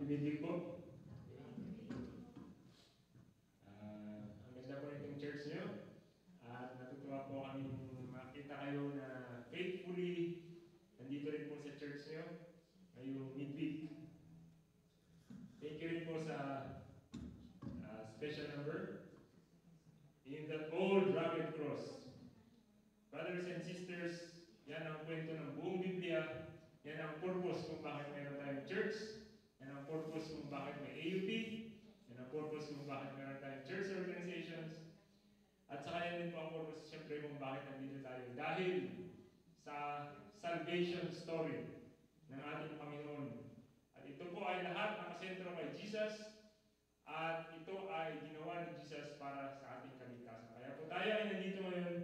Tumitig po. Ang ganda po itong church nyo. At natutuwa po kami makita kayo na faithfully nandito rin po sa church nyo ngayong midweek. Thank you rin po sa special number in that old rugged cross. Brothers and sisters, yan ang kwento ng buong Biblia. Yan ang purpose kung bakit mayroon tayong church. Yan ang purpose kung bakit may AUP. Yan ang purpose kung bakit mayroon tayong church organizations. At saka yan din po ang purpose siyempre kung bakit nandito tayo. Dahil sa salvation story ng ating Panginoon. At ito po ay lahat nakasentro kay Jesus. At ito ay ginawa ni Jesus para sa ating kaligtasan. Kaya po tayo ay nandito ngayon.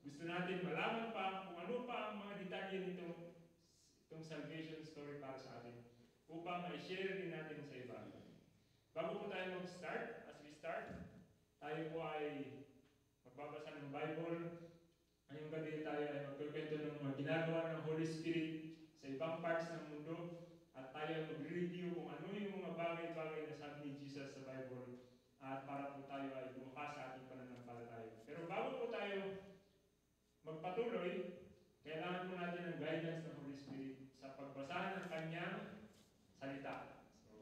Gusto natin malaman pa kung ano pa ang mga detalye itong salvation story para sa atin upang ma-share din natin sa iba. Bago po tayo mag-start, as we start, tayo po ay magbabasa ng Bible. Ngayong gabi tayo ay magkukwento ng mga ginagawa ng Holy Spirit sa ibang parts ng mundo at tayo ay mag-review kung ano yung mga bagay-bagay na sabi ni Jesus sa Bible at para po tayo ay bukas sa ating pananampalataya. Pero bago po tayo magpatuloy, kailangan po natin ng guidance ng Holy Spirit sa pagbasa ng Kanyang salita. So,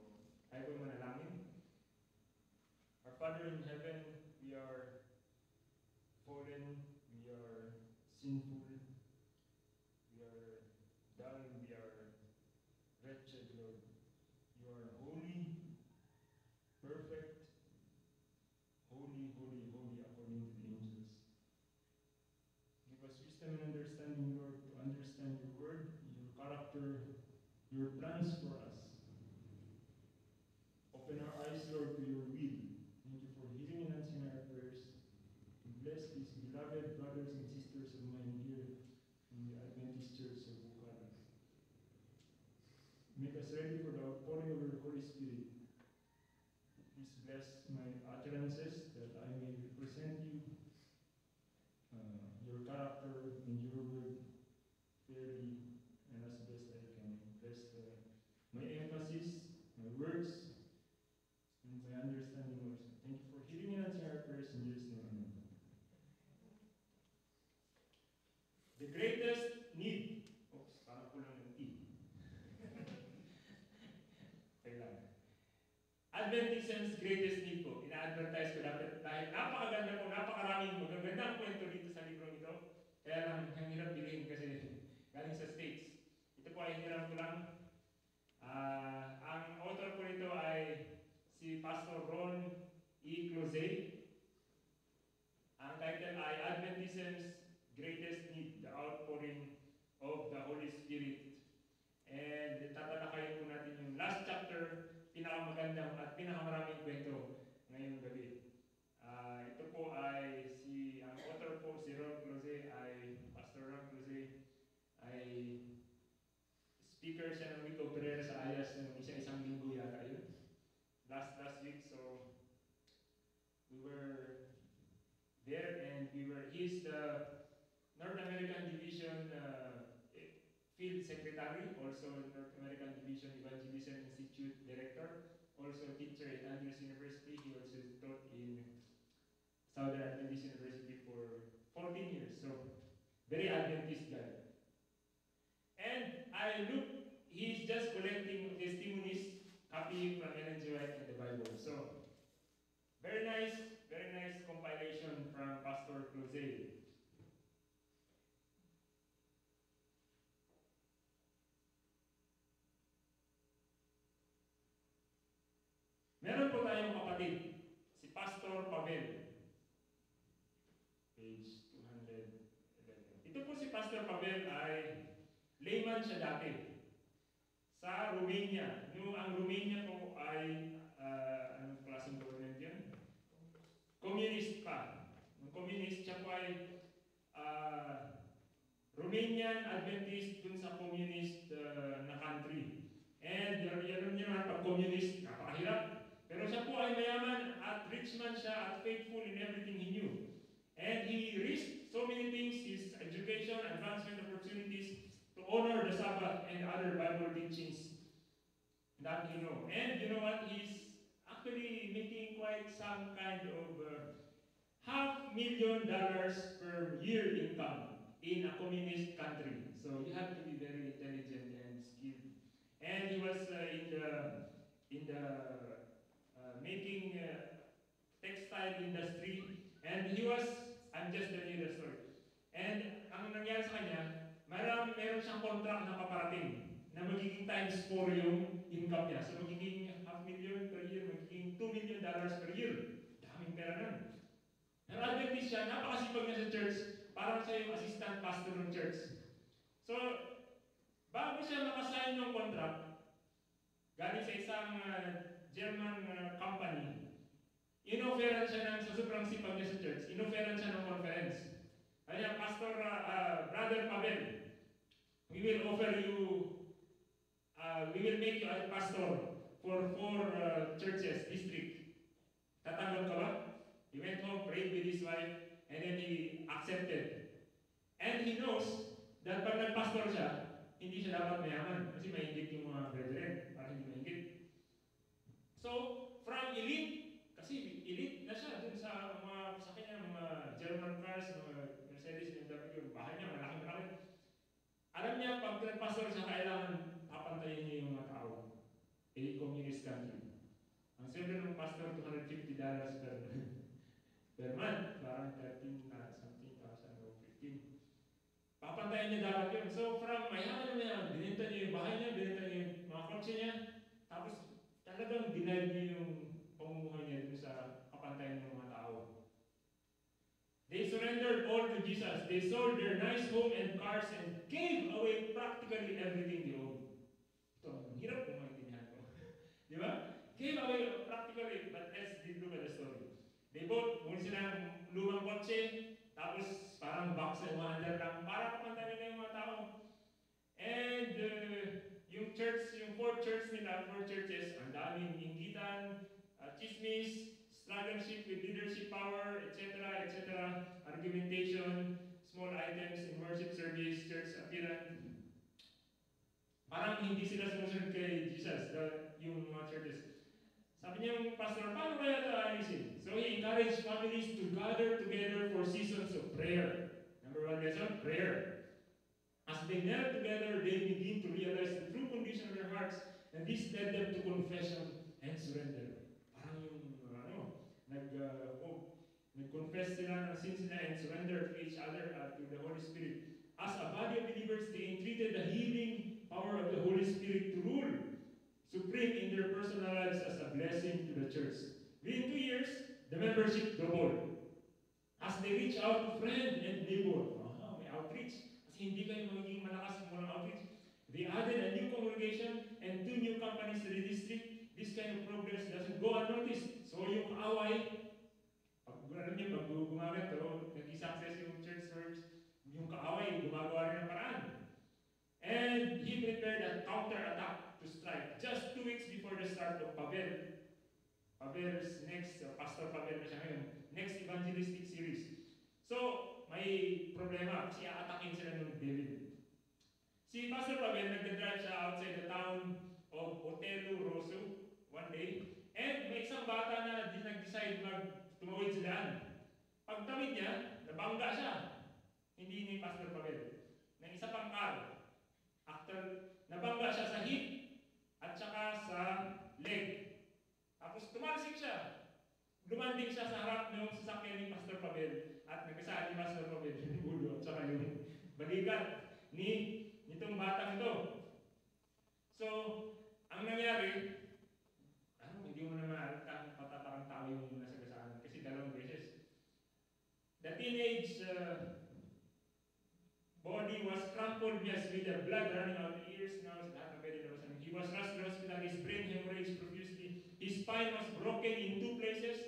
tayo po manalangin. Our Father in heaven, we are fallen, we are sinful, we are dull, we are wretched, Lord. You are holy, perfect, holy, holy, holy according to the angels. Give us wisdom and understanding, Lord, to understand your word, your character, your plans for us. Open our eyes, Lord, to your will. Thank you for hearing and answering our prayers. Bless these beloved brothers and sisters of mine here in the Adventist Church of Bukara. Make us ready for the outpouring of your Holy Spirit. Please bless my utterances that I may represent you, your character and your word fairly and as best I can. Bless my emphasis, my words, and my understanding also. Thank you for hearing and answering our prayers in Jesus' name. Amen. The greatest need. Oops, parang kulang ng T. Kailangan. Adventism's greatest need po. Ina-advertise ko dapat dahil napakaganda po, napakaraming magagandang kwento dito sa librong ito. Kaya lang, ang hirap bilhin kasi galing sa States. Ito po ay hirap ko lang. Ang author po nito ay si Pastor Ron E. Close. Ang title ay Adventism's Greatest Need, the Outpouring of the Holy Spirit. And tatalakayin po natin yung last chapter, pinakamagandang at pinakamaraming kwento ngayong gabi. Ito po ay ang author po, si Ron Close, Pastor Ron Close, ay speaker siya ng Week of Prayer sa Ayas ng isang linggo yata yun. Last week, so we were there and he's the North American Division Field Secretary, also North American Division Evangelism Institute Director, also teacher at Andrews University. He also taught in Southern Adventist University for 14 years, so very Adventist guy. And I look, he's just collecting testimonies, copying from Ellen G. White in the Bible. So, very nice compilation from Pastor Close. Meron po tayong kapatid, si Pastor Pavel. Page 211. Ito po si Pastor Pavel ay layman siya dati sa Romania. Ang Romania po ay, anong klaseng government yan? Communist pa. Ang communist siya po ay Romanian Adventist dun sa communist na country. And yun naman, pag communist, napakahirap. Pero siya po ay mayaman at rich man siya at faithful in everything he knew. And he risked so many things, his education, advancement opportunities, to honor the Sabbath and other Bible teachings that you know. And you know what? He's actually making quite some kind of $500,000 per year income in a communist country. So you have to be very intelligent and skilled. And he was in the making textile industry, and he was, I'm just telling you the story. And ang nangyari sa kanya, meron siyang contract na paparating na magiging times 4 yung income niya. So magiging $500,000 per year, magiging $2 million per year. Daming pera nun. Pero Adventist siya, napakasipag niya sa church, parang siya yung assistant pastor ng church. So, bago siya nakasign ng contract, galing sa isang German company, inoferan siya ng, sa sobrang sipag niya sa church, inoferan siya ng conference. Kaya, Pastor, Brother Pavel, we will offer you, we will make you a pastor for 4 churches, district. Tatanggap ka ba? He went home, prayed with his wife, and then he accepted. And he knows that pag nag-pastor siya, hindi siya dapat mayaman kasi mahigit yung mga brethren, parang hindi mahigit. So, from elite, kasi elite na siya dun sa mga, sa kanya, mga German cars, mga Mercedes, BMW, bahay niya, malaki-malaki. Alam niya, pag nag-pastor siya, kailangan papantayin niya yung mga tao. A communist country. Ang siyempre ng pastor, $250 per month, parang 13 something thousand or 15. Papantayan niya dapat yun. So from mayaman niya, binenta niya yung bahay niya, binenta niya yung mga kotse niya, tapos talagang denied niya yung pamumuhay niya dun sa kapantayan ng mga tao. They surrendered all to Jesus. They sold their nice home and cars and gave away practically everything they owned. Ito, hirap kung maintindihan ko. Di ba? Gave away practically, but let's look at the story. They bought, muli silang lumang kotse, tapos parang box and wonder lang, para kapantayan nila yung mga tao. And yung church, yung 4 churches, ang daming inggitan, chismis, struggleship with leadership power, etc., argumentation, small items in worship service, church appearance. Parang hindi sila sumusunod kay Jesus, yung mga churches. Sabi niya yung pastor, paano kaya ito ayusin? So he encouraged families to gather together for seasons of prayer. Number 1 lesson, prayer. As they knelt together, they begin to realize the true condition of their hearts, and this led them to confession and surrender. Parang yung, nag-confess sila ng sins nila and surrender to each other to the Holy Spirit. As a body of believers, they entreated the healing power of the Holy Spirit to rule supreme in their personal lives as a blessing to the church. Within 2 years, the membership doubled. As they reach out to friend and neighbor, may outreach. Kasi hindi kayo magiging malakas kung walang outreach. They added a new congregation and 2 new companies to the district. This kind of progress doesn't go unnoticed. So yung away, alam niyo, pag gumamit, nag-success yung church service, yung kaaway, gumagawa rin ng paraan. And he prepared a counter-attack to strike just 2 weeks before the start of Pavel's next, Pastor Pavel na siya ngayon, next evangelistic series. So, may problema kasi aatakin sila ng devil. Si Pastor Pavel, nagdadrive siya outside the town of Otelo Rosso one day, and may isang bata na nag-decide tumawid sa daan. Pagtawid niya, nabangga siya. Hindi ni Pastor Pavel. Ng isa pang car. After, nabangga siya sa hip at saka sa leg. Tapos tumalsik siya. Lumanding siya sa harap ng sasakyan ni Pastor Pavel at nagkasaan ni Pastor Pavel yung ulo at saka yung balikat nitong batang ito. So, ang nangyari, hindi mo naman pataparang tao yung nasagasaan kasi 2 beses. The teenage body was crumpled, yes, with the blood running out the ears, nose, lahat ng pwede na. He was rushed to the hospital, his brain hemorrhaged profusely. His spine was broken in 2 places,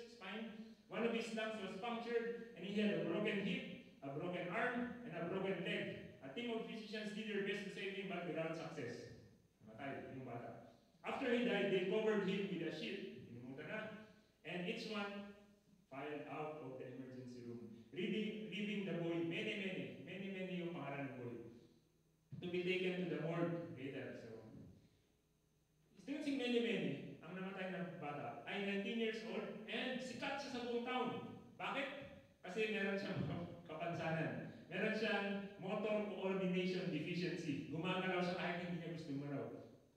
One of his lungs was punctured, and he had a broken hip, a broken arm, and a broken leg. A team of physicians did their best to save him, but without success. Namatay yung bata. After he died, they covered him with a sheet, and each one filed out of the emergency room, leaving the boy many yung pangalan ng boy, to be taken to the morgue later. So, still many Mene, ang namatay na bata, ay 19 years old and sikat siya sa buong town. Bakit? Kasi meron siyang kapansanan. Meron siyang motor coordination deficiency. Gumagalaw siya kahit hindi niya gusto gumalaw.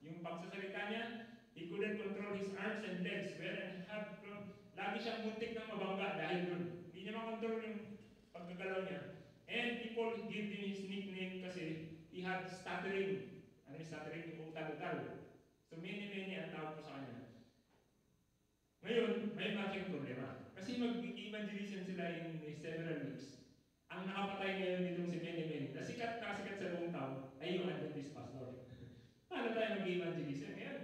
Yung pagsasalita niya, he couldn't control his arms and legs. Lagi siyang muntik ng mabangga dahil doon. Hindi niya makontrol yung pagkagalaw niya. And people give him his nickname kasi he had stuttering. Ano yung stuttering? Yung utal-utal. So Mene ang tawag po sa kanya. Ngayon, may malaking problema. Kasi mag-evangelism sila in several weeks. Ang nakapatay ngayon nitong si Mene, nasikat sa buong taon, ay yung Adventist pastor. Paano tayo mag-evangelism ngayon?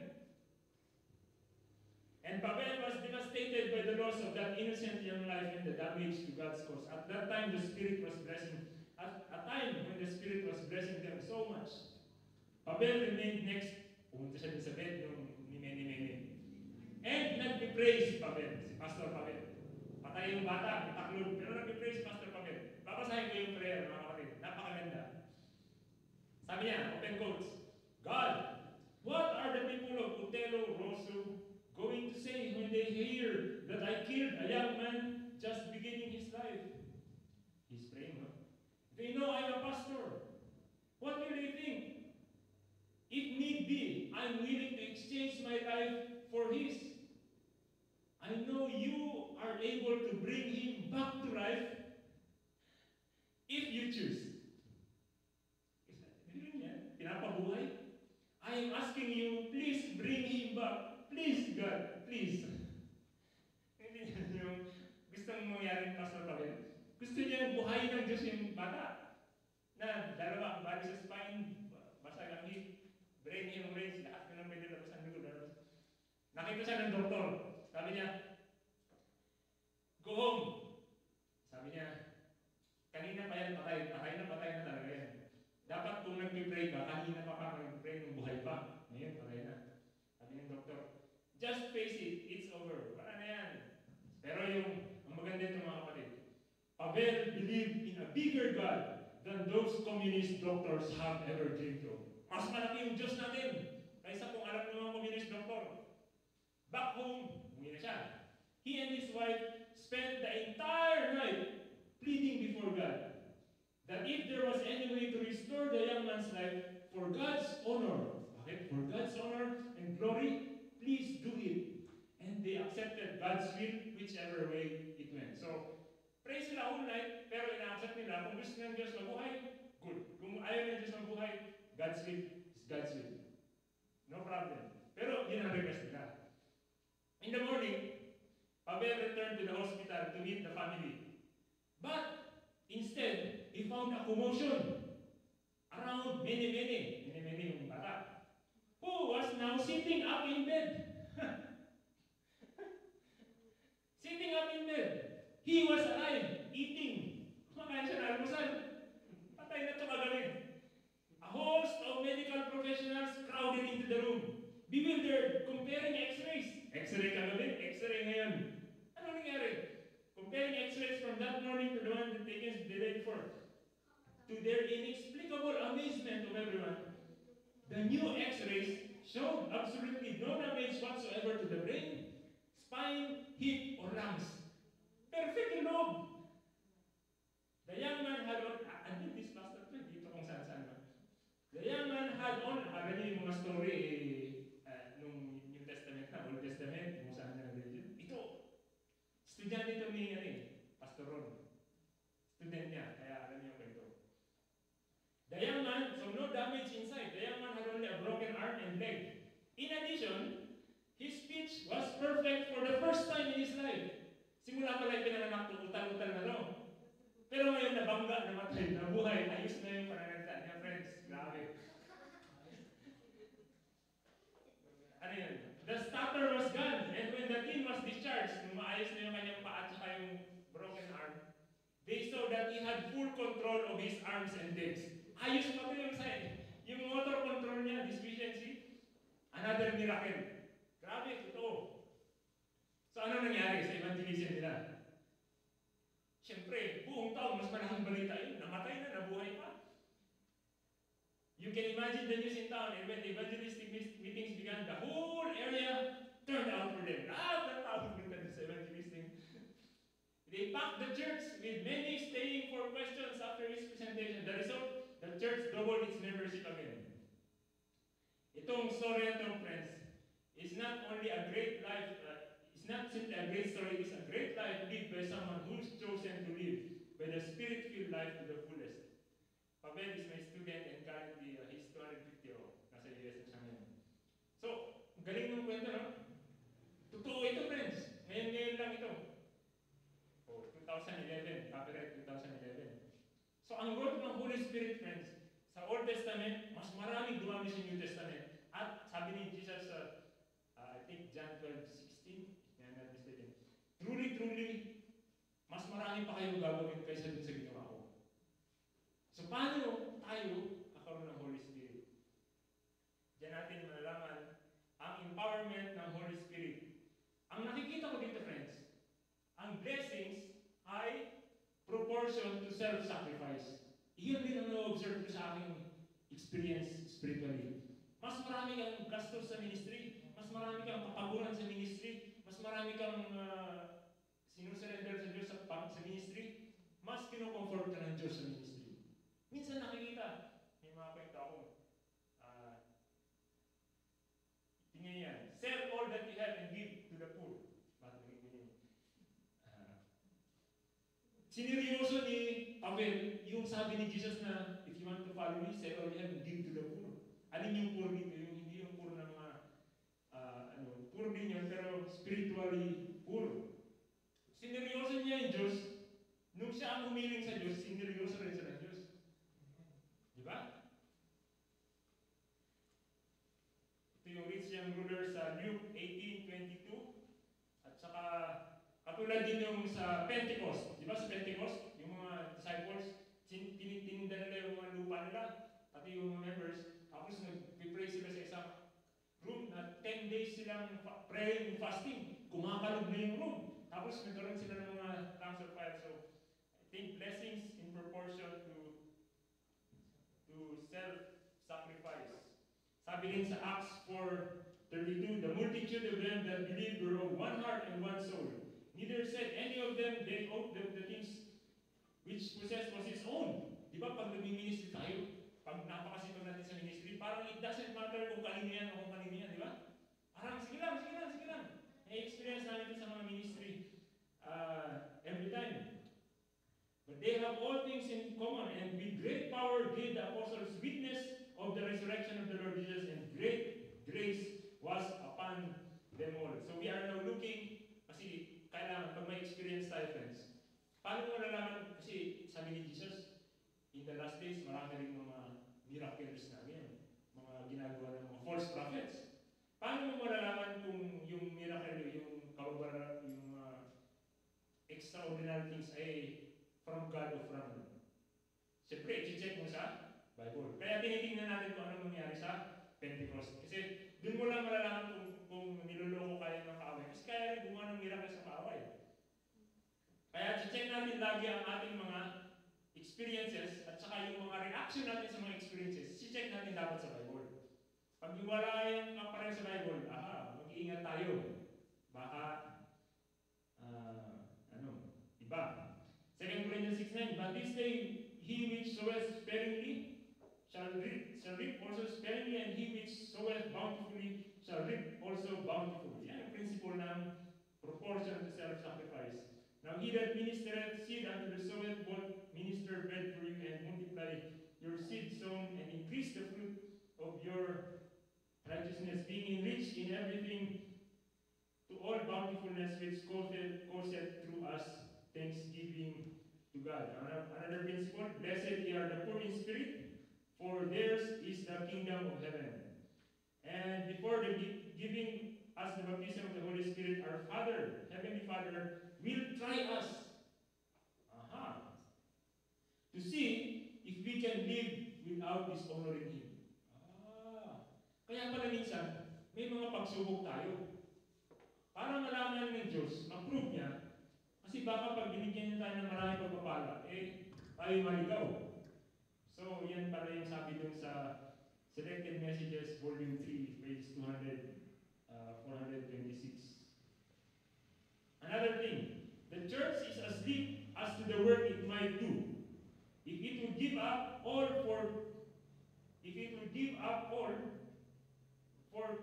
And Pavel was devastated by the loss of that innocent young life and the damage to God's cause. At that time, the Spirit was blessing. At a time when the Spirit was blessing them so much. Pavel remained next. Pumunta siya din sa bed ni Mene. And nag-pray si Pavel, si Pastor Pavel. Patay yung bata, may taklod. Pero nag-pray si Pastor Pavel. Babasahin ko yung prayer, mga kapatid. Napakaganda. Sabi niya, open quotes, God, what are the people of Utelo, Rosso, going to say when they hear that I killed a young man just beginning his life? He's praying, huh? They know I'm a pastor. What will they think? If need be, I'm willing to exchange my life for his. I know you are able to bring him back to life if you choose. Pinapabuhay? I am asking you, please bring him back. Please, God, please. Hindi yung gustong mangyari Pastor Pavel. Gusto niyang buhayin ng Diyos yung bata. Na dalawa, bali sa spine, basag ang hip, brain hemorrhage, lahat ko ng pwede labas ang dugo. Nakita siya ng doktor. Sabi niya, go home. Sabi niya, kanina pa yan patay na talaga yan. Dapat kung nag-pray ka, kanina pa mag-pray nung buhay pa. Ngayon, patay na. Sabi ng doktor, just face it, it's over. Wala na yan. Pero ang maganda ito mga kapatid, Pavel believed in a bigger God than those communist doctors have ever dreamed of. Mas malaki yung Diyos natin kaysa kung alam ng mga communist doctor. Back home, umuwi na siya. He and his wife spent the entire night pleading before God that if there was any way to restore the young man's life for God's honor, okay, for God's honor and glory, please do it. And they accepted God's will whichever way it went. So, pray sila all night, pero ina-accept nila, kung gusto ng Diyos mabuhay, good. Kung ayaw ng Diyos mabuhay, God's will is God's will. No problem. Pero yun ang request nila. In the morning, Pavel returned to the hospital to meet the family. But, instead, he found a commotion around Mene yung bata, who was now sitting up in bed. Sitting up in bed. He was alive, eating. Kumakain siya na almusal. Patay na ito kagaling. A host of medical professionals crowded into the room, bewildered, comparing x-rays. X-ray kagaling, x-ray ngayon. Ano nangyari? Comparing x-rays from that morning to the one that taken the day before. To their inexplicable amazement of everyone, the new x-rays showed absolutely no damage whatsoever to the brain, spine, hip, or lungs. Perfect lobe. The young man had on, this pastor to, dito kung saan-saan ba. The young man had on, alam niyo yung mga story, nung New Testament na, Old Testament, kung saan na religion. Ito, estudyante ito ni, Pastor Ron. Student niya, kaya alam niyo ko ito. The young man, so no damage inside. The young man had only a broken arm and leg. In addition, his speech was perfect for the first time in his life. Simula pala pinanganak to, utal-utal na no. Pero ngayon nabangga, namatay, nabuhay, ayos na yung pananalita niya, friends. Grabe. Ano yun? The stutter was gone, and when the teen was discharged, nung maayos na yung kanyang paa at saka yung broken arm, they saw that he had full control of his arms and legs. Ayos pa ito yung side. Yung motor control niya, efficiency, another miracle. Grabe, totoo. So ano nangyari sa evangelism nila? Siyempre, buong taon, mas malaking balita yun. Namatay na, nabuhay pa. You can imagine the news in town, and when the evangelistic meetings began, the whole area turned out for them. The tao punta sa evangelistic. They packed the church with many staying for questions after his presentation. The result, the church doubled its membership again. Itong story na itong, friends, is not only a great life, it's not simply a great story, it's a great life lived by someone who's chosen to live by the Spirit-filled life to the fullest. Pavel is my student and currently he's 250 nasa US na siya ngayon. So, galing ng kwento, no? Totoo ito, friends. Ngayon lang ito. 2011, copyright 2011. So, ang work ng Holy Spirit, friends, sa Old Testament, mas maraming dumami sa New Testament. At sabi ni Jesus I think John 12:16, if I'm not mistaken, truly, mas marami pa kayong gagawin kaysa dun sa ginawa ko. So, paano tayo nakaroon ng Holy Spirit? Diyan natin malalaman ang empowerment ng Holy Spirit. Ang nakikita ko dito, friends, ang blessings ay proportion to self-sacrifice. Iyon din ang na-observe ko sa aking experience spiritually. Mas marami kang gastos sa ministry, mas marami kang kapaguran sa ministry, mas marami kang sinusurrender sa Diyos sa ministry, mas kinocomfort ka ng Diyos sa ministry. Minsan nakikita, may mga kwento ako, tingnan yan, sell all that you have and give to the poor. Sineryoso ni Pavel yung sabi ni Jesus na, if you want to follow me, sell all you have and give to the poor. Alin yung poor dito? Yung hindi yung poor na mga, poor din yun, pero spiritually poor. Sineryoso niya yung Diyos. Nung siya ang humiling sa Diyos, sineryoso rin siya ng Diyos. Di ba? Ito yung rich young ruler sa Luke 18:22. At saka, katulad din yung sa Pentecost. Di ba sa Pentecost, yung mga disciples, tininda nila yung mga lupa nila, pati yung mga members, tapos nag-pray sila sa isang room na 10 days silang praying and fasting. Kumakalog na yung room. Tapos nagkaroon sila ng mga tongues of fire. So, I think blessings in proportion to self-sacrifice. Sabi din sa Acts 4:32, the multitude of them that believed were of one heart and one soul. Neither said any of them they owed the things which possessed was his own. Di ba pag nag-ministry tayo, pag napakasipag natin sa ministry, parang it doesn't matter kung kanino yan o kung kanino yan, di ba? Parang sige lang. Na-experience namin ito sa mga ministry every time. But they have all things in common, and with great power did the apostles witness of the resurrection of the Lord Jesus, and great grace was upon them all. So we are now looking, kasi kailangan, pag may experience tayo, friends, paano mo nalaman, kasi sabi ni Jesus, in the last days, marami rin mga miracles na ganyan, mga ginagawa ng mga false prophets. Paano mo malalaman kung yung miracle, yung kababaran, yung extraordinary things ay from God o from? Siyempre, i-check mo sa Bible. Kaya tinitingnan natin kung ano nangyari sa Pentecost. Kasi doon mo lang malalaman kung niloloko kayo ng kaaway. Kasi kaya rin gumawa ng miracle sa kaaway. Kaya i-check natin lagi ang ating mga experiences at saka yung mga reaction natin sa mga experiences. I-check natin dapat sa Bible. Pag wala yung kapareho sa Bible, mag-iingat tayo. Baka, iba. 2 Corinthians 6:9, but this day, he which soweth sparingly shall reap also sparingly, and he which soweth bountifully shall reap also bountifully. Yan ang principle ng proportion to self-sacrifice. Now he that ministereth seed unto the soweth both minister bread for you and multiply your seed sown and increase the fruit of your righteousness, being enriched in everything to all bountifulness which causeth through us thanksgiving to God. Another principle, blessed are the poor in spirit, for theirs is the kingdom of heaven. And before the giving us the baptism of the Holy Spirit, our Father, Heavenly Father, will try us to see if we can live without dishonoring Him. Kaya pala minsan, may mga pagsubok tayo. Para malaman ng Diyos, ma-prove niya, kasi baka pag binigyan niya tayo ng maraming pagpapala, tayo maligaw. So, yan pala yung sabi dun sa Selected Messages, Volume 3, page 426. Another thing, the church is asleep as to the work it might do. If it would give up all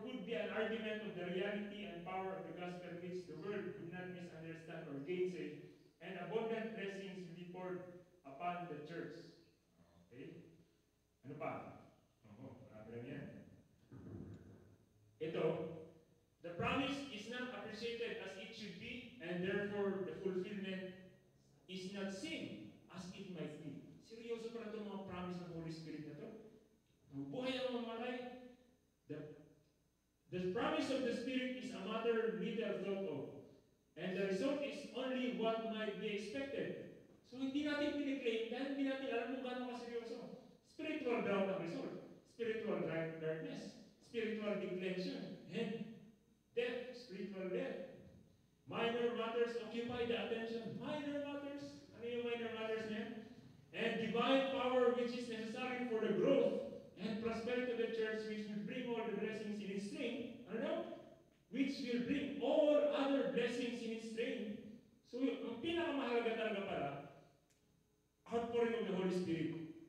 could be an argument of the reality and power of the gospel which the world do not misunderstand or gainsay, and abundant blessings will be poured upon the church. Okay? Ano pa? Marami lang yan. Ito, the promise is not appreciated as it should be, and therefore the fulfillment is not seen as it might be. Seryoso pa na itong mga promise ng Holy Spirit na ito. Buhay ang mamatay. The promise of the Spirit is a matter little thought of. And the result is only what might be expected. So hindi natin piniklaim dahil hindi natin alam kung gano'ng kaseryoso. Spiritual drought ang result. Spiritual darkness. Spiritual declension. And death. Spiritual death. Minor matters occupy the attention. Minor matters. Ano yung minor matters niya? And divine power which is necessary for the growth and prosperity of the church, which will bring all the blessings in its train. Ano? Which will bring all other blessings in its train. So, ang pinakamahalaga talaga pala, outpouring of the Holy Spirit.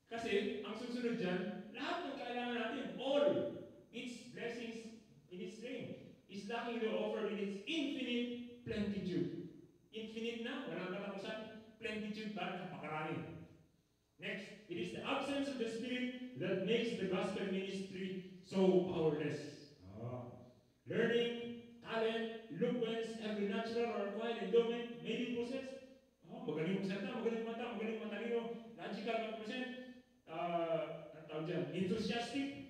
Kasi, ang susunod dyan, lahat ng kailangan natin, all its blessings in its train, is luckily offered in its infinite plenitude. Infinite na, walang katapusan. Plenitude ba? Napakarami. Next, it is the absence of the Spirit that makes the gospel ministry so powerless. Learning, talent, eloquence, every natural or acquired endowment may be possessed. Magaling magsalita, magaling mata, magaling matalino, logical mag-present, enthusiastic.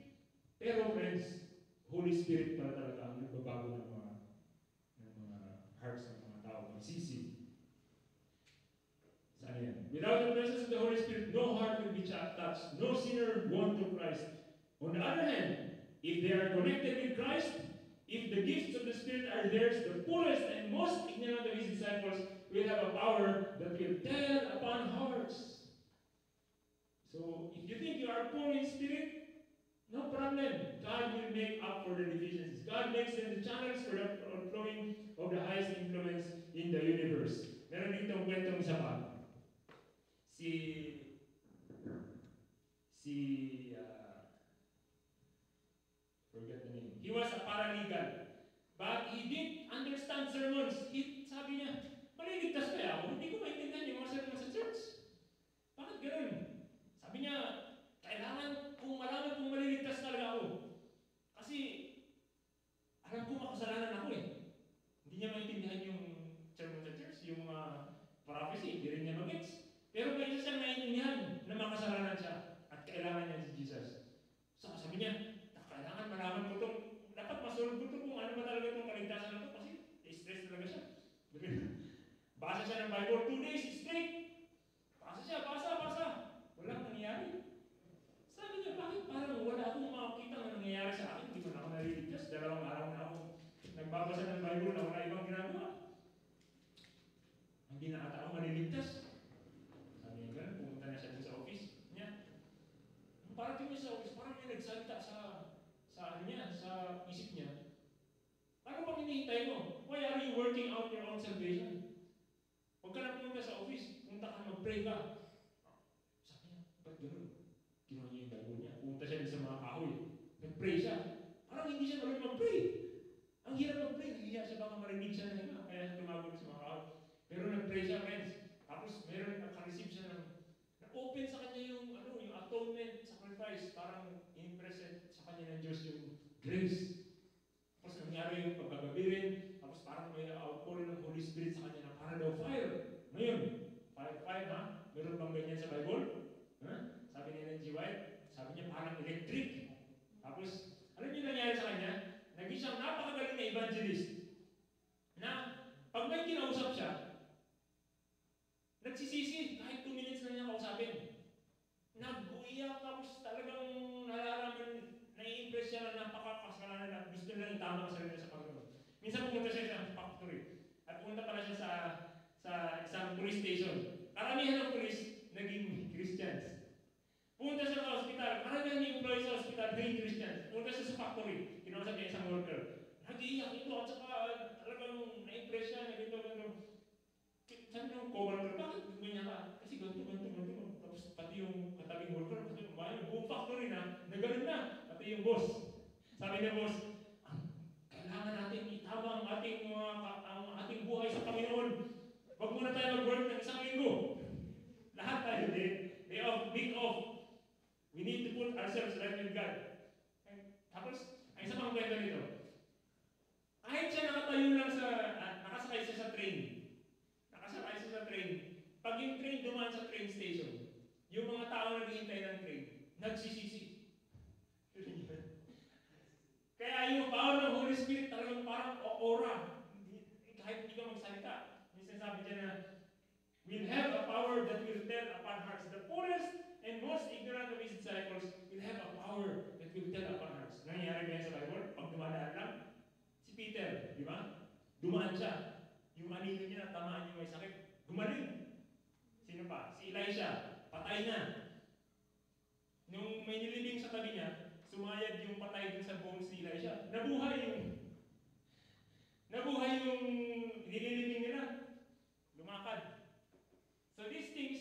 Pero friends, Holy Spirit para talaga ang nagbabago ng mga hearts ng mga tao. Magsisi. Saan yan? Without the presence of the Holy Spirit, no heart will be touched. No sinner won to Christ. On the other hand, if they are connected with Christ, if the gifts of the Spirit are theirs, the poorest and most ignorant of his disciples will have a power that will tell upon hearts. So, if you think you are poor in spirit, no problem. God will make up for the deficiencies. God makes them the channels for the flowing of the highest influence in the universe. Meron ditong kwentong isa pa. Forget the name. He was a paralegal. But he didn't understand sermons. Sabi niya, maliligtas kaya ako? Hindi ko maintindihan yung mga sermons sa church. Bakit gano'n? Sabi niya, kailangan kung malaman kung maliligtas talaga ako. Kasi, alam ko makasalanan ako eh. Hindi niya maintindihan yung sermon sa church, yung prophecy, hindi rin niya mag-gets. Pero may isa siyang naiintindihan na makasalanan siya at kailangan niya si Jesus. So, sabi niya, kailangan malaman ko itong, dapat masolve ko ito kung ano ba talaga itong kaligtasan na ito kasi stress talaga siya. Basa siya ng Bible 2 days straight. Basa. Walang nangyayari. Sabi niya, bakit parang wala akong makakita na nangyayari sa akin? Hindi mo na ako naliligtas. 2 araw na ako nagbabasa ng Bible na wala ibang ginagawa. Hindi na ata ako maliligtas. Sabi niya gano'n, pumunta na siya sa office niya. Parating niya sa office, parang niya nagsalita sa isip niya. Ano bang hinihintay mo? Why are you working out your own salvation? Huwag ka na pumunta sa office, punta ka mag-pray ka. Sabi niya, ba't gano'n? Kinuha niya yung Bible niya. Pumunta siya sa mga kahoy. Nag-pray siya. Parang hindi siya marunong mag-pray. Ang hirap mag-pray. Nahiya siya baka marinig siya na higa. Kaya tumawag sa mga kahoy. Pero nag-pray siya, friends. Tapos meron naka-receive siya ng na-open sa kanya yung atonement, sacrifice. Parang in-present sa kanya ng Diyos yung grace. Tapos nangyari yung pagkagabirin. Tapos parang may outpouring ng Holy Spirit sa kanya na parang daw fire. Ngayon, fire ha? Meron bang ganyan sa Bible? Ha? Sabi ni Ellen G. White, sabi niya parang electric. Tapos, alam niyo nangyari sa kanya? Naging siyang napakagaling na evangelist. Na, pag may kinausap siya, nagsisisi, kahit 2 minutes na niya kausapin. Nag-uiyak, tapos talagang nalalaman, nai-impress siya na napakakasalanan na gusto nilang itama ang sarili sa Panginoon. Minsan pumunta siya sa factory. At pumunta pala siya sa isang police station. Karamihan ng police, naging Christians. Punta siya sa hospital, karamihan yung employee sa hospital, trained Christians. Punta siya sa factory, kinausap niya isang worker. Nag-iiyak ito at saka talagang na-impress siya na ganito. Sabi ng co-worker, bakit ganyan ka? Kasi ganito. Tapos pati yung katabing worker, kasi buong factory na, nagaling na, pati yung boss. Sabi ng boss, kailangan natin itama ang ating buhay sa Panginoon. Huwag muna tayo mag-work ng isang linggo. Lahat tayo, day off, week off. We need to put ourselves right with God. Tapos, ay isa pang kwento nito. Kahit siya nakatayo lang nakasakay siya sa train. Pag yung train dumaan sa train station, yung mga tao naghihintay ng train, nagsisisi. Kaya yung power ng Holy Spirit talagang parang aura. Kahit hindi ka magsalita. Minsan sabi niya na, we'll have a power that will tell upon hearts. The poorest and most ignorant of his disciples will have a power that will tell upon hearts. Nangyayari ba yan sa Bible? Pag dumadaan lang, si Peter, di ba? Dumaan siya. Yung anino niya, tamaan niya may sakit. Gumaling. Sino pa? Si Elisha. Patay na. Nung may nilibing sa tabi niya, sumayad yung patay dun sa bones ni Elisha. Nabuhay yung nililibing nila. Lumakad. So these things,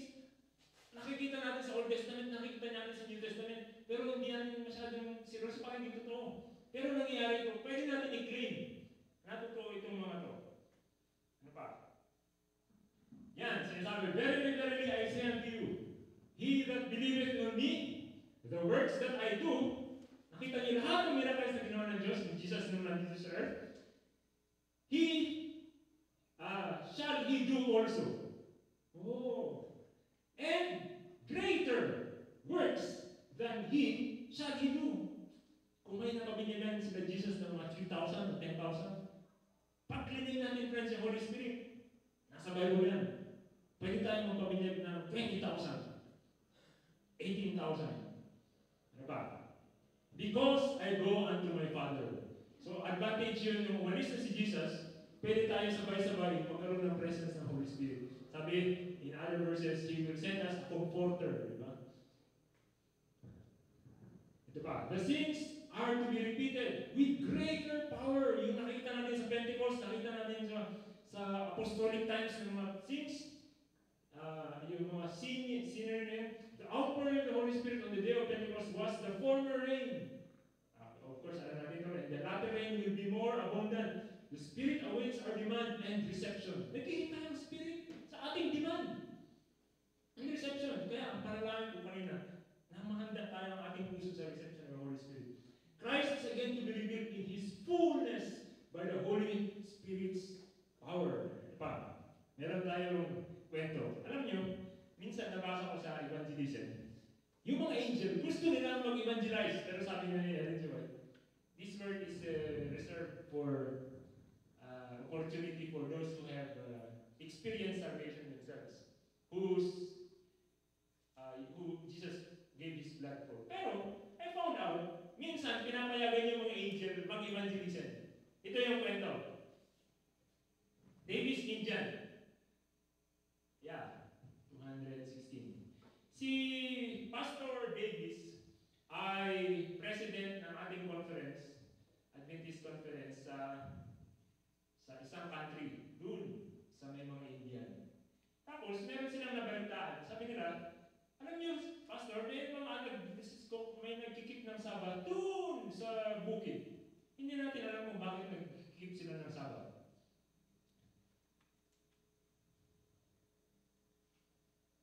nakikita natin sa Old Testament, nakikita natin sa New Testament, pero hindi natin masyadong seryoso pa rin totoo. Pero nangyayari ito, pwede natin i-claim na totoo itong mga to. Ano pa? Yan, sinasabi, verily, verily, I say unto you, he that believeth on me, the works that I do, nakita niyo lahat ng miracles na ginawa ng Diyos, ng Jesus nung nandito sa earth, shall he do also. Oh. And greater works than he shall he do. Kung may napabinyagan sila Jesus ng mga 3,000 o 10,000, pag-cleaning natin, friends, yung Holy Spirit, nasa Bible yan. Pwede tayo magpabinyag ng 20,000, 18,000. Ano ba? Because I go unto my Father. So, advantage yun yung umalis na si Jesus, pwede tayo sabay-sabay magkaroon ng presence ng Holy Spirit. Sabi, in other verses, He will send us a comforter. Diba? Ito pa. The things are to be repeated with greater power. Yung nakita natin sa Pentecost, nakita natin sa apostolic times ng mga things, yung mga sinner name, the outpouring of the Holy Spirit on the day of Pentecost was the former rain. Of course, alam natin ito, and the latter rain will be more abundant. The Spirit awaits our demand and reception. Nagkikita tayo ng Spirit sa ating demand and reception. Kaya ang panalangin ko kanina, na mahanda tayo ang ating puso sa reception ng Holy Spirit. Christ is again to be revealed in His fullness by the Holy Spirit's power. Pa, meron tayong kwento. Alam nyo, minsan nabasa ko sa evangelism, yung mga angel, gusto nila mag-evangelize, pero sabi nga ni Ellen G. White, this word is reserved for opportunity for those who have experienced salvation themselves, who Jesus gave His blood for. Pero, I found out, minsan pinapayagan yung mga angel mag-evangelism. Ito yung kwento. Davis, Indian. Yeah, 216. Si Pastor Davis ay president ng ating conference, Adventist conference sa isang country, dun sa may mga Indian. Tapos, meron silang nabalitaan. Sabi nila, alam niyo, Pastor, may nagkikip ng Sabat dun sa bukid. Hindi natin alam kung bakit nagkikip sila ng Sabat.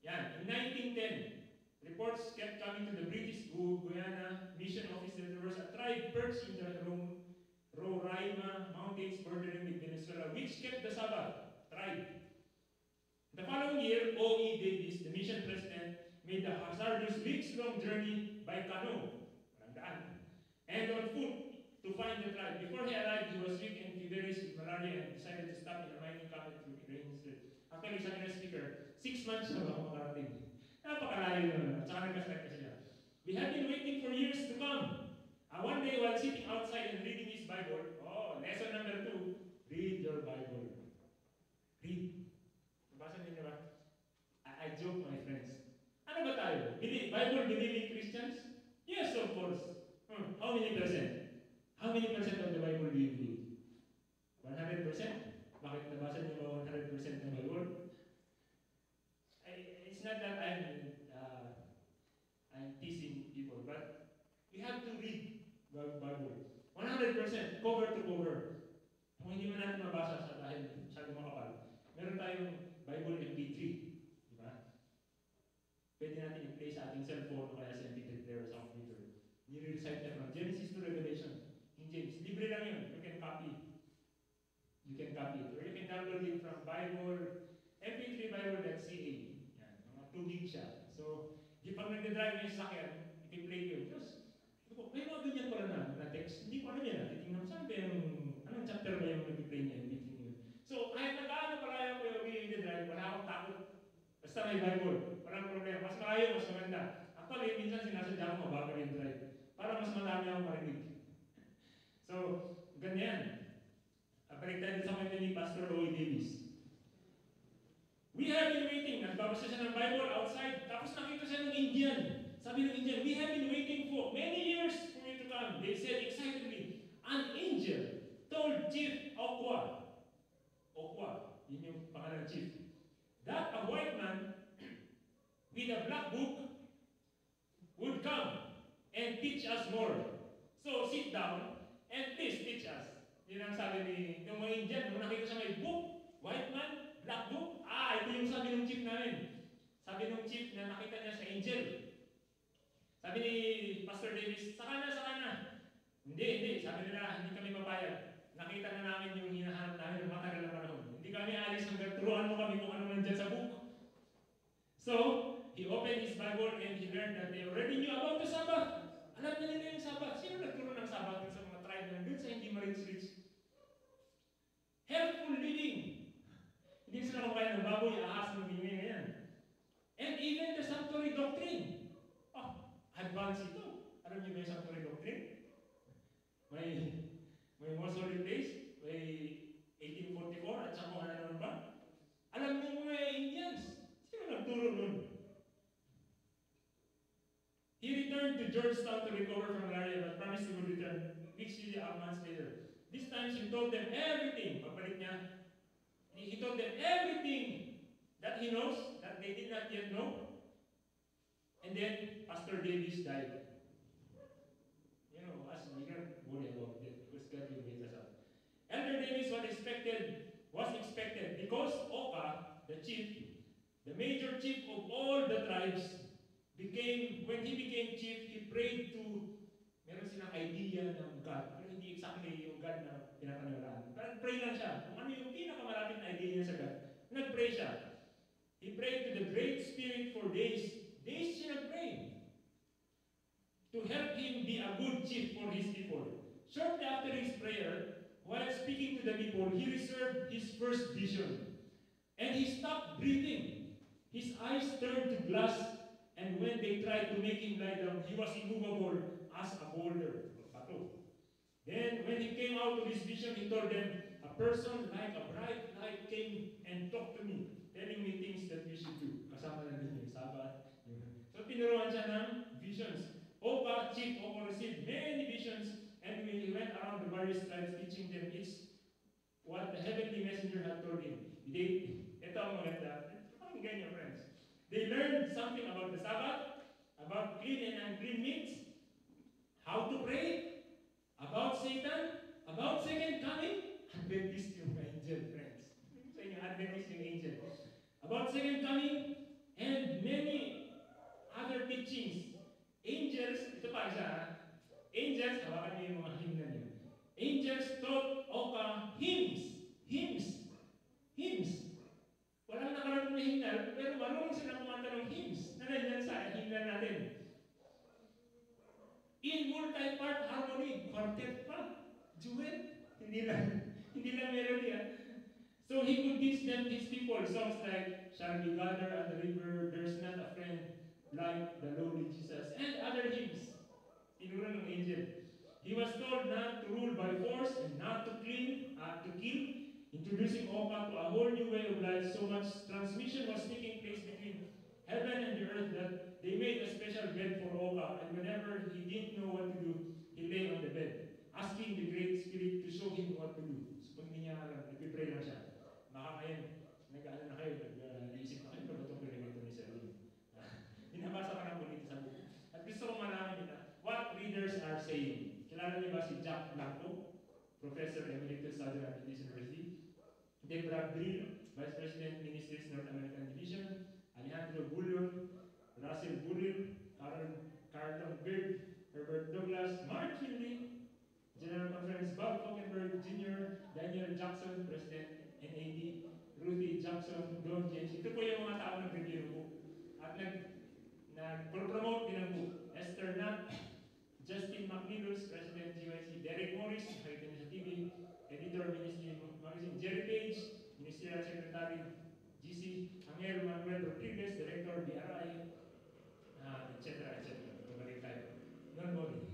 Yan, in 1910, reports kept coming to the British Guyana mission office that there was a tribe perched in the Roraima Mountains bordering with Venezuela, which kept the Sabbath tribe. The following year, O.E. Davis, the mission president, made the hazardous weeks-long journey by canoe, and on foot to find the tribe. Before he arrived, he was sick and feverish with malaria and decided to stop in a mining camp at Rain Street. Actually, sabi ng speaker, 6 months na ba ako makarating? Napakalayo naman. At saka nagkasakit kasi siya. We have been waiting for years to come. One day while sitting outside and reading his Bible, lesson number 2, read your Bible. Read. Nabasa niyo ba? I joke, my friends. Ano ba tayo? Bible believing 100% of the Bible do you believe? 100%? Bakit nabasa niyo ba 100% ng Bible? It's not that I'm teasing people, but we have to read the Bible. 100%, cover to cover. Kung hindi man natin mabasa sa dahil masyadong makapal, meron tayong Bible MP3, di ba? Pwede natin i-play sa ating cellphone o kaya sa MP3 player sa computer. Ni-recite na from Genesis to Revelation. In James, libre lang yun. You can copy. You can copy it. Or you can download it from Bible, mp3bible.ca. Yan, mga 2 gig siya. So, di pag nagdadrive yung sakyan, i-play yun. Diyos, may mga ganyan pala na text. Hindi ko alam yan. Titingnan mo saan ba yung, anong chapter ba yung nag-play niya? So, kahit nag-ano pala ko yung i-drive, wala akong takot. Basta may Bible. Walang problema. Mas malayo, mas maganda. Actually, minsan sinasadya ko mabagal yung drive. Para mas marami akong marinig. So, ganyan. Balik tayo sa kwento ni Pastor Roy Davis. We have been waiting. Nagbabasa siya ng Bible outside. Tapos nakita siya ng Indian. Sabi ng Indian, we have been waiting for many years for you to come. They said excitedly, an angel told Chief Okwa, yun yung pangalan chief, that a white man with a black book would come and teach us more. So sit down and please teach us. Yun ang sabi ni yung mga Indian, nung nakita siya may book, white man, black book, ito yung sabi ng chief namin. Sabi ng chief na nakita niya sa angel. Sabi ni Pastor Davis, saka na. Hindi. Sabi nila, hindi kami papayag. Nakita na namin yung hinahanap namin ng matagal na panahon. Hindi kami alis hanggang turuan mo kami kung ano nandyan sa book. So, he opened his Bible and he learned that they already knew about the Sabbath. Alam na nila yung Sabbath. Sino nagturo ng Sabbath sa mga tribe na nandun sa hindi marich-rich? Helpful living. Hindi sila kumakain ng baboy, ahas ng bingin na yan. And even the sanctuary doctrine. Advance ito. Alam niyo ba yung sanctuary doctrine? May most holy place, may 1844 at saka ano ba? Alam mo mga Indians, sino nagturo nun? He returned to Georgetown to recover from malaria but promised he would return weeks or months later. This time he told them everything. Pagbalik niya, he told them everything that he knows that they did not yet know. And then Pastor Davis died. You know, as we can't worry about it because God will wait us up. Elder Davis was expected because Oka, the chief, the major chief of all the tribes, when he became chief, he prayed to, meron silang idea ng God, pero hindi exactly yung God na pinapaniwalaan. Pero pray lang siya. Kung ano yung pinakamalapit na idea niya sa God, nag-pray siya. He prayed to the Great Spirit for days siya nag-pray to help him be a good chief for his people. Shortly after his prayer, while speaking to the people, he received his first vision. And he stopped breathing. His eyes turned to glass, and when they tried to make him lie down, he was immovable as a boulder. Then, when he came out of his vision, he told them, a person like a bright light came and talked to me, telling me things that you should do. Kasama na din yung Sabbath. So, tinuruan siya ng visions. Oka, Chief Oka received many visions, and when he went around the various tribes teaching them each what the heavenly messenger had told him. Ito ang maganda. Pakinggan your friends. They learned something about the Sabbath, about clean and unclean meats, how to pray, about Satan, about second coming, Adventist yung angel, friends. Sa inyo, Adventist yung angel. About second coming, and many other teachings. Angels, ito pa isa, angels, hawakan niyo yung mga hymn niyo. Angels taught Oka hymns. Walang nakarating na hymnal, pero marunong sila kumanta ng hymns na nandiyan sa hymnal natin. In multi-part harmony, quartet pa, duet, hindi lang melody. So he could teach them, his people, songs like, Shall we gather at the river, there's not a friend like the lowly Jesus, and other hymns. Tinuro ng angel. He was told not to rule by force and not to kill, introducing Oka to a whole new way of life. So much transmission was taking place between heaven and the earth that they made a special bed for Oka, and whenever he didn't know what to do, he lay on the bed. asking the Great Spirit to show him what to do. So pag hindi niya alam, nagpipray lang siya. Baka kayo, nag-ano na kayo, nag-iisip na kayo, ba itong pinagito ni Sir Lim? Binabasa ka ng punito sa buko. At gusto kong malaman nila, what readers are saying. Kilala niyo ba si Jack Blanco, Professor Emeritus Southern Adventist University? Debra Brill, Vice President, Ministries, North American Division. Alejandro Bullion, Russell Burrill, Carlton Bird, Herbert Douglas, Mark Kinley, General Conference, Bob Falkenberg Jr., Daniel Jackson, President, NAD, Ruthie Jackson, Don James. Ito po yung mga tao na review ng book. At nag-promote din ang book. Esther Nat, Justin McNeilus, President GYC, Derek Morris, nakita niyo sa TV, Editor, Ministry Magazine, Jerry Page, Ministerial Secretary, GC, Angel Manuel Rodriguez, Director, BRI, etc. Bumalik tayo. Non-body.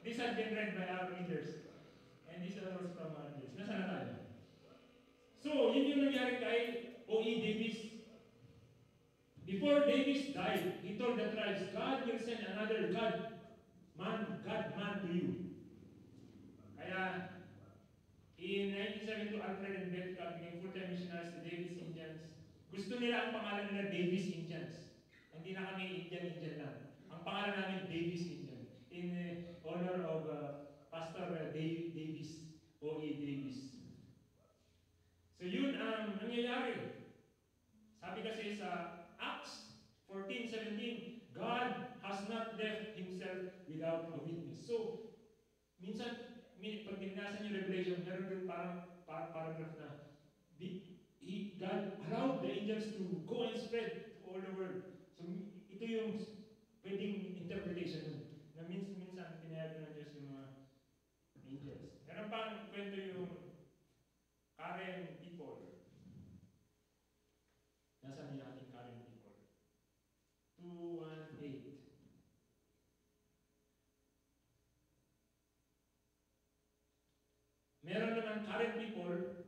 These have been read by our readers. And these are also from our readers. Nasaan na tayo? So, yun yung nangyari kay O.E. Davis. Before Davis died, he told the tribes, God will send another God man to you. Kaya, in 1972, Alfred and Bethel became full-time missionaries to Davis Indians. Gusto nila ang pangalan nila Davis Indians. Hindi na kami Indian lang. Ang pangalan namin Davis Indian. In honor of Pastor Davis, O.E. Davis. So yun ang nangyayari. Sabi kasi sa Acts 14:17, God has not left Himself without a witness. So, minsan, pag tinasa niyo Revelation, meron din parang paragraph na God allowed the angels to go and spread all the world. So, ito yung pwedeng interpretation nun. Na minsan, pinayag ng Diyos yung mga angels. Meron pang kwento yung Karen people. Nasaan yung ating Karen people? 218. Meron naman Karen people.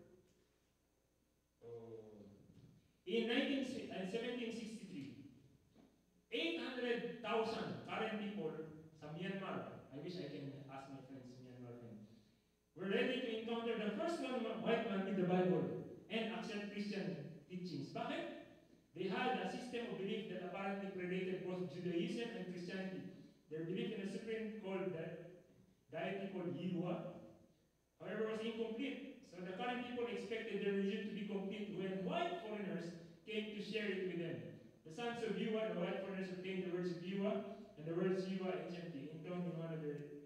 In 1763, 800,000 Karen people sa Myanmar, I wish I can ask my friends, Myanmar friends, were ready to encounter the first white man with the Bible and accept Christian teachings. Bakit? They had a system of belief that apparently predated both Judaism and Christianity. Their belief in a supreme deity called Yiwa, however, was incomplete. So the Karen people expected their religion to be complete when white foreigners came to share it with them. The sons of Yiwa, the white foreigners, obtained the words of Yiwa and the words Yiwa anciently, intoned in one of their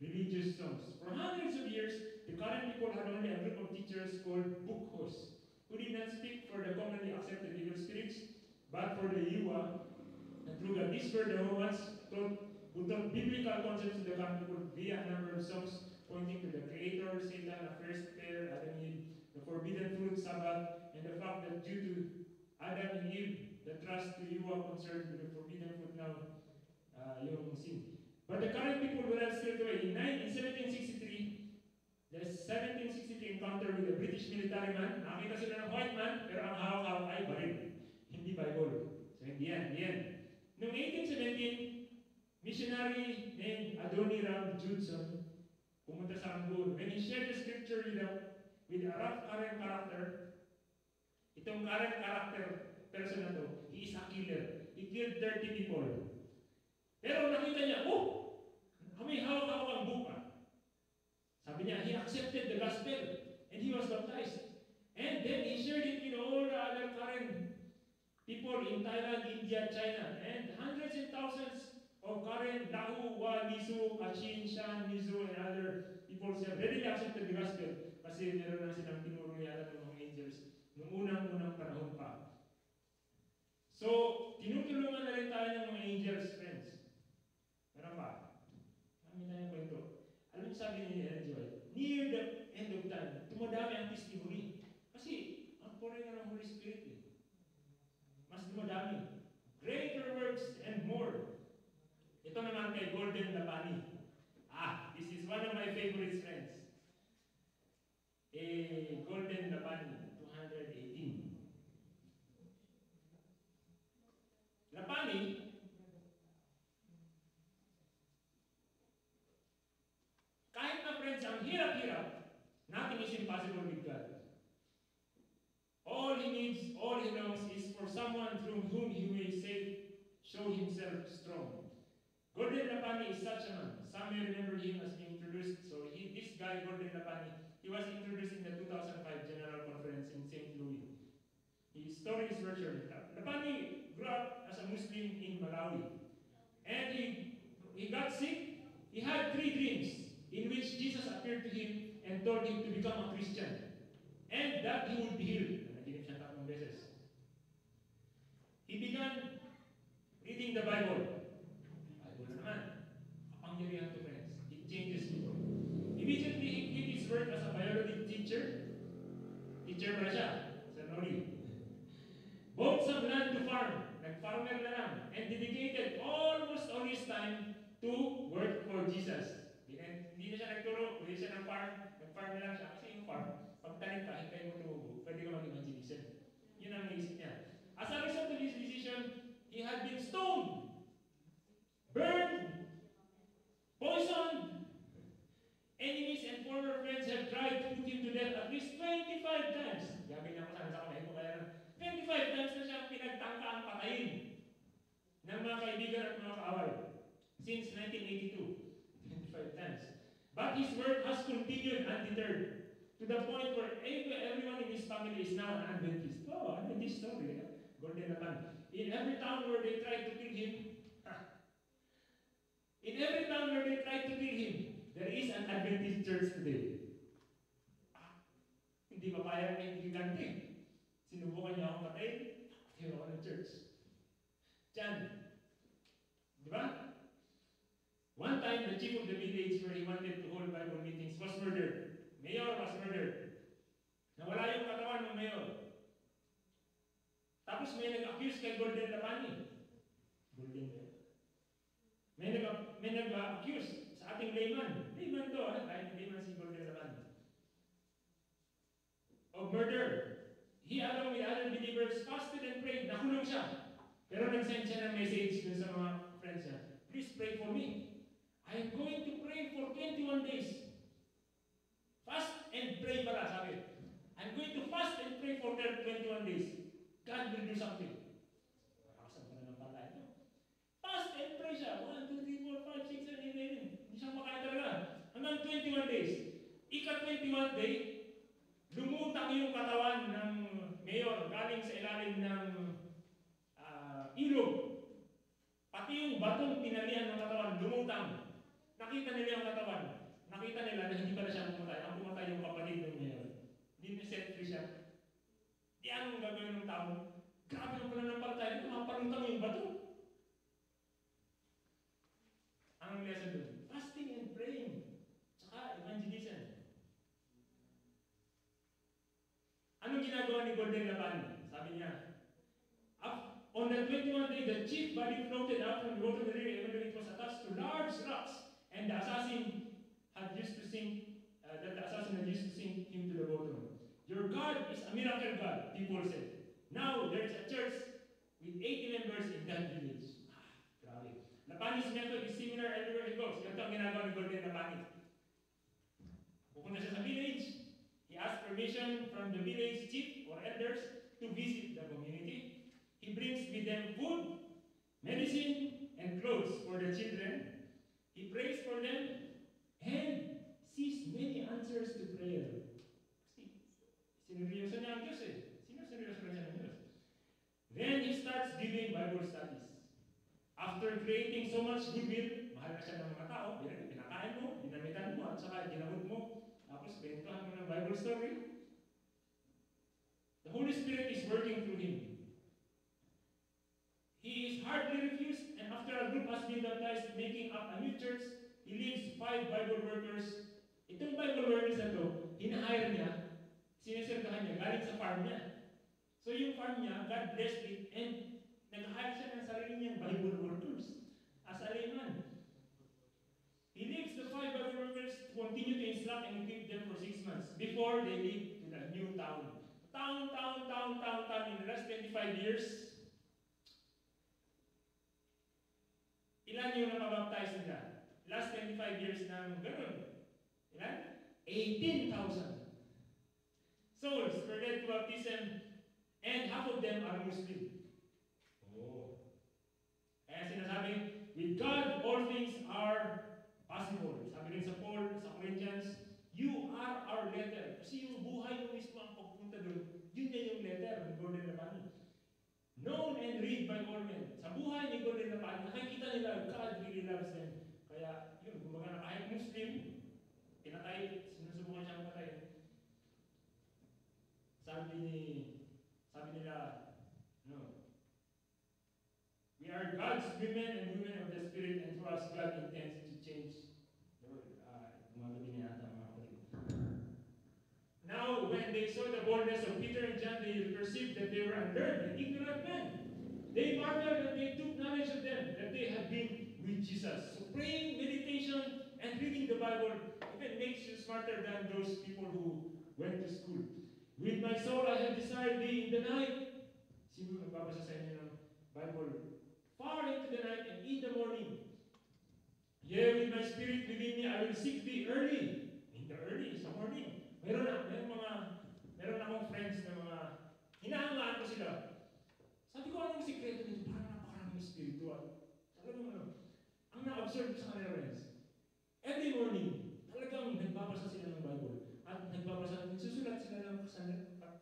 religious songs. For hundreds of years, the Karen people had only a group of teachers called Bukhos, who did not speak for the commonly accepted evil spirits, but for the Yiwa. And through God, these were the ones who taught biblical concepts to the Karen people via a number of songs pointing to the Creator, Satan, a first pair, Adam and Eve, the forbidden fruit, Sabbath, and the fact that due to Adam and Eve, the trust to Yiwa concerned with the forbidden fruit now, yung sin. But the Karen people were not still away. In 1763, the 1763 encounter with a British military man, nakita sila ng white man, pero ang hawak-hawak ay baril, hindi Bible. So hindi yan. Noong 1817, missionary named Adoniram Judson pumunta sa Rangoon. When he shared the scripture with a rough Karen character, itong Karen character person na to, he is a killer. He killed 30 people. Pero nakita niya, may hawak-hawak ang buka. Sabi niya, he accepted the gospel and he was baptized. And then he shared it with all the other Karen people in Thailand, India, China, and hundreds and thousands of Karen, Lahu, Wa, Nisu, Kachin, Shan, Nizu, and other people have readily accepted the gospel kasi meron na silang tinuro yata ng mga angels noong unang panahon pa. So, tinutulungan na rin tayo ng mga angels, friends. Meron ba? Kami na yung kwento. Alam niyo sabi ni Ellen G. White, near the end of time, tumadami ang testimony. Kasi, ang puri na ng Holy Spirit eh. Mas dumadami. Greater works and more. Ito naman kay Gordon Labani. This is one of my favorite friends. Gordon Labani, 218. Labani, kahit impossible with God. All he needs, all he knows is for someone through whom he may show himself strong. Gordon Lapani is such a man. Some may remember him as being introduced. So this guy, Gordon Lapani, he was introduced in the 2005 General Conference in St. Louis. His story is very short. Lapani grew up as a Muslim in Malawi. And he got sick. He had 3 dreams in which Jesus appeared to him and told him to become a Christian. And that he would be healed. He began reading the Bible. Bible naman. Kapangyarihan to, friends. It changes people. Immediately, he quit his work as a biology teacher. Teacher pala siya. Sa Nori. Bought some land to farm. Nag-farmer na lang. And dedicated almost all his time to work for Jesus. Hindi na siya nagturo. Hindi siya nag-farm. Nag-farm na lang siya. Kasi yung farm, pagtanim ka, hintayin mo tumubo. Pwede ka mag-evangelism. Yun ang naisip niya. As a result of his decision, he had been stoned, burned, poisoned. Enemies and former friends have tried to put him to death at least 25 times. Yabi niya ko sana sa kamay ko, kaya 25 times na siyang pinagtangka ang patayin ng mga kaibigan at mga kaaway since 1982. 25 times. But his work has continued undeterred to the point where everyone in his family is now an Adventist. Oh, Adventist story. Gordon Lapani. In every town where they tried to kill him, there is an Adventist church today. Hindi papayag na hindi ganti. Sinubukan niya akong patayin, hero ako ng church. Diyan. Di ba? One time, the chief of the village where he wanted to hold Bible meetings was murdered. Mayor was murdered. Nawala yung katawan ng mayor. Tapos may nag-accuse kay Gordon Lapani. May nag-accuse sa ating layman. Layman to, kahit layman si Gordon Lapani. Of murder. He along with other believers fasted and prayed. Nakulong siya. Pero nag-send siya ng message dun sa mga friends niya. Please pray for me. I am going to pray for 21 days. Fast and pray pala, sabi. I'm going to fast and pray for 21 days. God will do something. Nakakasan pa na ng patay ito. Fast and pray siya. 1, 2, 3, 4, 5, 6, 7, 8, 9. Hindi siya makain talaga. Hanggang 21 days. Ika-21 day, lumutang yung katawan ng mayor galing sa ilalim ng ilog. Pati yung batong pinalian ng katawan, lumutang. Nakita nila yung katawan. Nakita nila na hindi pala siya pumatay. Ang pumatay yung kapatid ng mayor. Hindi na set free siya. Di anong gagawin ng tao? Grabe ang pala ng palatay. Mapalutang yung bato. Ang lesson doon? Fasting and praying. Tsaka evangelism. Anong ginagawa ni Gordon Lapani? Sabi niya, on the 21st day, the chief body floated out from the water of the river, even though it was attached to large rocks, and the assassin had used to sink him to the bottom. Your God is a miracle God, people said. Now there is a church with 80 members in that village. Grabe. Lapani's method is similar everywhere he goes. Ganito ang ginagawa ni Gordon Lapani. Pupunta siya sa village. He asked permission from the village chief or elders to visit the community. He brings with them food, medicine, and clothes for the children. He prays for them and sees many answers to prayer. Sineryoso niya ang Diyos eh. Sineryoso niya ang Diyos. Then he starts giving Bible studies. After creating so much goodwill, mahal na siya ng mga tao, pinakain mo, dinamitan mo, at saka ginamot mo, tapos bentuhan mo ng Bible story. The Holy Spirit is working through him. He is hardly refused, and after a group has been baptized, making up a new church, he leaves 5 Bible workers. Itong Bible workers na to, hinahire niya, sinesertahan niya, galing sa farm niya. So yung farm niya, God blessed it, and nag-hire siya ng sarili niyang Bible workers as a layman. He leaves the 5 Bible workers to continue to instruct and equip them for 6 months before they leave to the new town. Town. In the last 25 years, ilan yung napabaptize nila? Last 25 years ng ganun. Ilan? 18,000. souls were led to baptism, and half of them are Muslim. Oh. Kaya sinasabi, with God, all things are possible. Sabi rin sa Paul, sa Corinthians, you are our letter. Kasi yung buhay mo mismo ang pagpunta doon, yun na yung letter ng Gordon Lapani. Known and read by all men. Sa buhay ni Gordon Lapani, nakikita nila, God really loves them. Kaya, yun, kumbaga na kahit Muslim, pinatay, sinusubukan siyang patayin. Sabi nila, no. We are God's women and women of the Spirit, and through us, God intends to change the world. Now, when they saw the boldness of Peter and John, they perceived that they were unlearned and ignorant men. They marveled that they took knowledge of them, that they had been with Jesus. So praying, meditation, and reading the Bible even makes you smarter than those people who went to school. With my soul I have desired thee in the night. Sino magbabasa sa inyo ng Bible? Far into the night and in the morning. Yea, with my spirit within me, I will seek thee early. In the early, sa morning. Meron akong friends na mga, hinahangaan ko sila. Sabi ko, anong sikreto nito? Parang napakaraming spiritual. Ang na-observe ko sa kanila, friends. Every morning, talagang nagbabasa sila ng Bible. At nagsusulat sila ng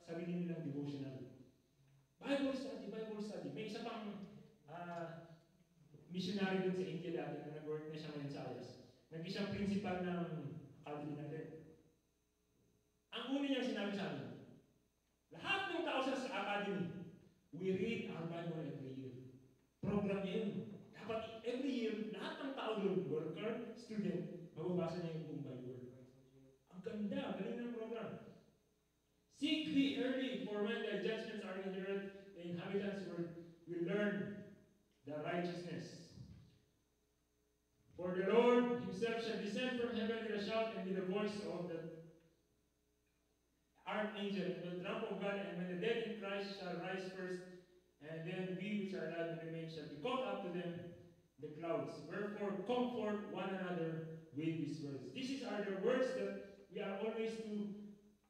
sarili nilang devotional. Bible study. May isa pang missionary dun sa India dati na nag-work na siya ngayon sa Ayas. Naging siyang principal ng academy natin. Ang una niyang sinabi sa amin, lahat ng tao sa academy, we read our Bible every year. Program yun. Dapat every year, lahat ng tao doon, worker, student, mababasa niya yung buong Bible. Ang ganda, galing ng program. Seek thee early, for when thy judgments are in the earth, the inhabitants will learn the righteousness. For the Lord himself shall descend from heaven with a shout and with the voice of the archangel and the trump of God, and when the dead in Christ shall rise first, and then we which are alive and remain shall be caught up to them the clouds. Wherefore comfort one another with these words. These are the words that we are always to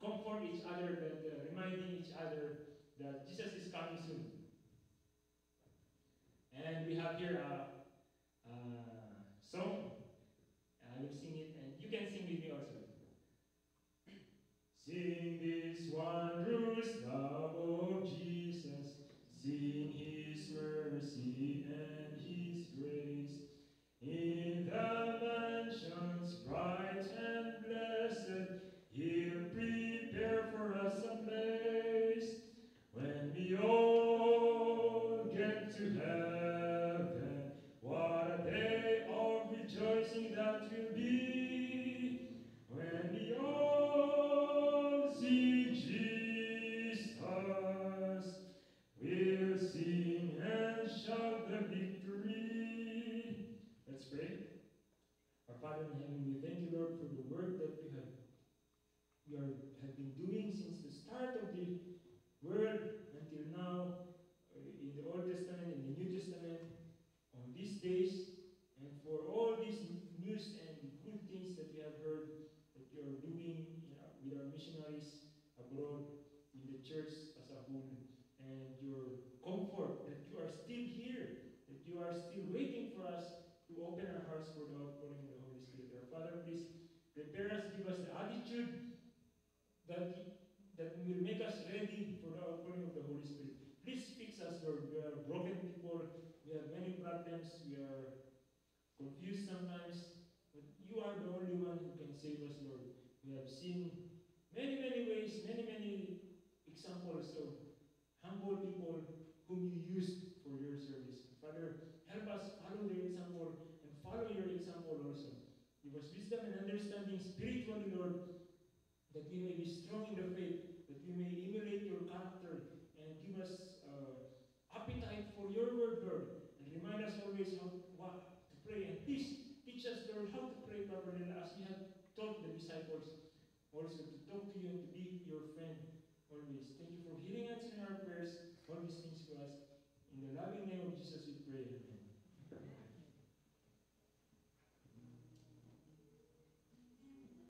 comfort each other, that reminding each other that Jesus is coming soon. And we have here a song. I will sing it, and you can sing with me also. Sing this wondrous love of Jesus, sing his mercy and his grace. In the mansions bright and blessed, he'll prepare for us a place. When we all get to heaven, what a day of rejoicing that will be. When we all see Jesus, we'll sing and shout the victory. Let's pray. Our Father in heaven, we thank you, Lord, for the work that you have been doing since the start of the world until now, in the Old Testament, in the New Testament, on these days, and for all these news and good things that we have heard that you are doing with our missionaries abroad, in the church as a whole, and your comfort that you are still here, that you are still waiting for us to open our hearts for the outpouring of the Holy Spirit. Our Father, please prepare us, give us the attitude that will make us ready for the outpouring of the Holy Spirit. Please fix us, Lord. We are broken people. We have many problems. We are confused sometimes. But you are the only one who can save us, Lord. We have seen many ways, many examples of humble people whom you used for your service. Father, help us follow their example and follow your example also. Give us wisdom and understanding spiritually, Lord, that we may be strong in the faith, that we may emulate your character, and give us appetite for your word, Lord, and remind us always what to pray. And please teach us, Lord, how to pray properly, as you have taught the disciples also to talk to you and to be your friend always. Thank you for hearing us in our prayers, all these things to us. In the loving name of Jesus we pray.